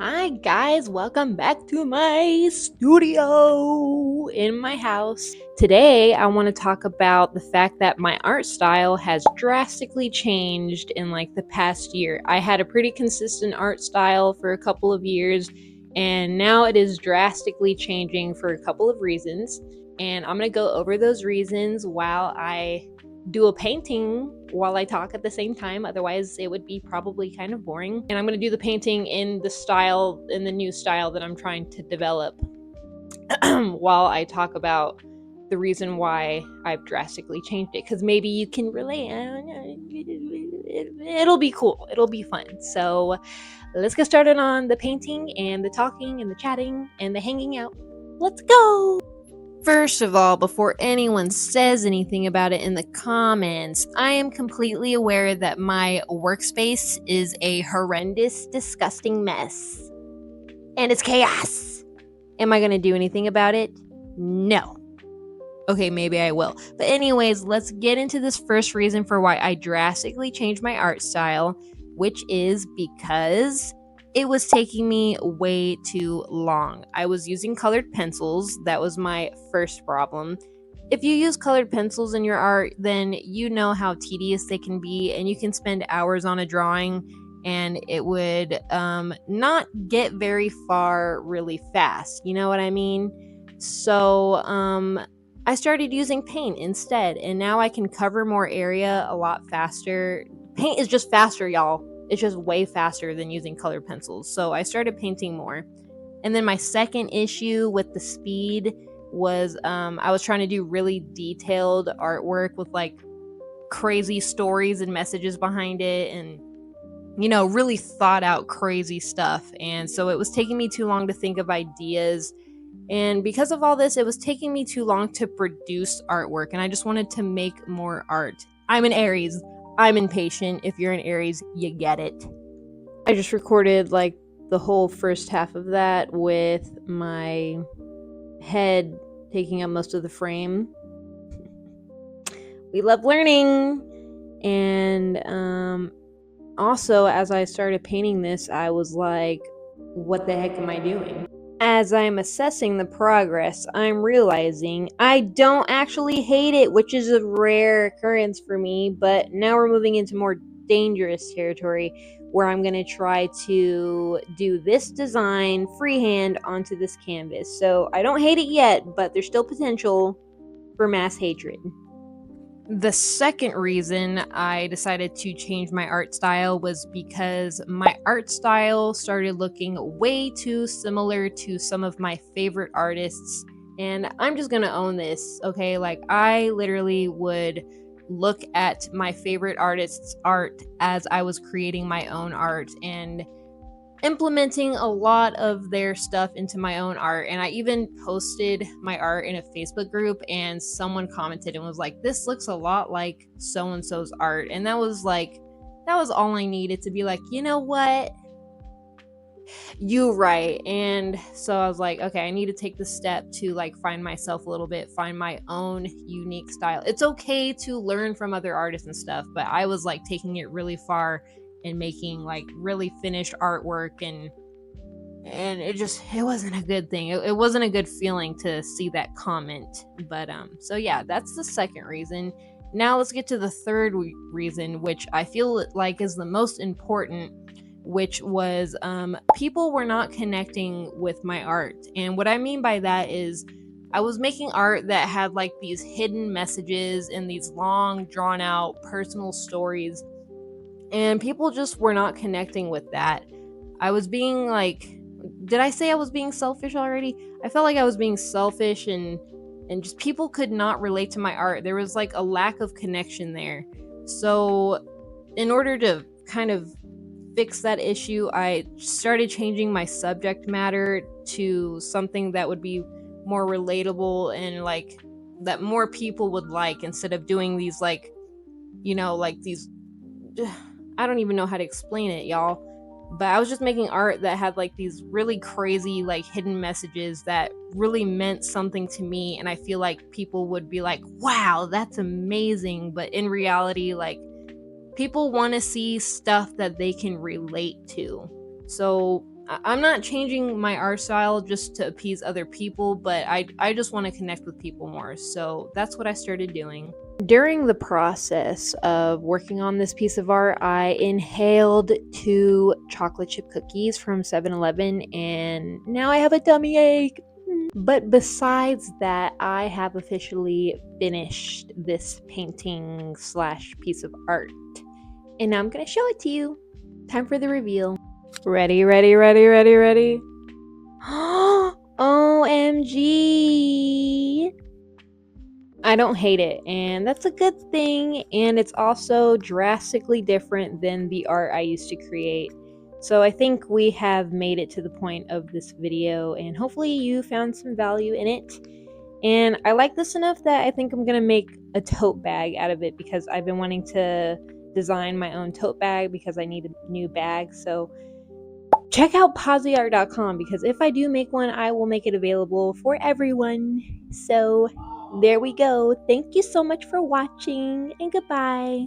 Hi guys, welcome back to my studio in my house. Today I want to talk about the fact that my art style has drastically changed in like the past year. I had a pretty consistent art style for a couple of years and now it is drastically changing for a couple of reasons. And I'm going to go over those reasons while I do a painting while I talk at the same time. Otherwise, it would be probably kind of boring. And I'm going to do the painting in the new style that I'm trying to develop while I talk about the reason why I've drastically changed it. Because maybe you can relate. It'll be cool. It'll be fun. So let's get started on the painting and the talking and the chatting and the hanging out. Let's go! First of all, before anyone says anything about it in the comments, I am completely aware that my workspace is a horrendous, disgusting mess. And it's chaos. Am I going to do anything about it? No. Okay, maybe I will. But anyways, let's get into this first reason for why I drastically changed my art style, which is because it was taking me way too long. I was using colored pencils. That was my first problem. If you use colored pencils in your art, then you know how tedious they can be, and you can spend hours on a drawing, and it would not get very far really fast. You know what I mean? So, I started using paint instead, and now I can cover more area a lot faster. Paint is just faster, y'all. It's just way faster than using colored pencils. So I started painting more. And then my second issue with the speed was I was trying to do really detailed artwork with like crazy stories and messages behind it and really thought out crazy stuff. And so it was taking me too long to think of ideas. And because of all this, it was taking me too long to produce artwork, and I just wanted to make more art. I'm an Aries. I'm impatient. If you're an Aries, you get it. I just recorded like the whole first half of that with my head taking up most of the frame. We love learning. And also, as I started painting this, I was like, what the heck am I doing? As I'm assessing the progress, I'm realizing I don't actually hate it, which is a rare occurrence for me, but now we're moving into more dangerous territory where I'm going to try to do this design freehand onto this canvas. So I don't hate it yet, but there's still potential for mass hatred. The second reason I decided to change my art style was because my art style started looking way too similar to some of my favorite artists. And I'm just gonna own this, okay? Like, I literally would look at my favorite artists' art as I was creating my own art and implementing a lot of their stuff into my own art. And I even posted my art in a Facebook group, and someone commented and was like, this looks a lot like so and so's art. And that was all I needed to be like, you know what, you right. And so I was like, okay, I need to take the step to like find myself a little bit, find my own unique style. It's okay to learn from other artists and stuff, but I was like taking it really far and making like really finished artwork, and it wasn't a good thing. It wasn't a good feeling to see that comment. But so yeah, that's the second reason. Now let's get to the third reason, which I feel like is the most important, which was people were not connecting with my art. And what I mean by that is I was making art that had like these hidden messages and these long drawn out personal stories, and people just were not connecting with that. I was being like, did I say I was being selfish already? I felt like I was being selfish, and just people could not relate to my art. There was like a lack of connection there. So in order to kind of fix that issue, I started changing my subject matter to something that would be more relatable and like that more people would like, instead of doing these like, like these I don't even know how to explain it, y'all. But I was just making art that had like these really crazy like hidden messages that really meant something to me, and I feel like people would be like, wow, that's amazing. But in reality, like, people want to see stuff that they can relate to. So I'm not changing my art style just to appease other people, but I just want to connect with people more. So that's what I started doing. During the process of working on this piece of art, I inhaled 2 chocolate chip cookies from 7-Eleven, and now I have a tummy ache. But besides that, I have officially finished this painting slash piece of art. And now I'm gonna show it to you. Time for the reveal. Ready, ready, ready, ready, ready. OMG! I don't hate it, and that's a good thing, and it's also drastically different than the art I used to create. So I think we have made it to the point of this video, and hopefully you found some value in it. And I like this enough that I think I'm gonna make a tote bag out of it, because I've been wanting to design my own tote bag because I need a new bag. So check out poseyart.com, because if I do make one, I will make it available for everyone. So there we go. Thank you so much for watching, and goodbye.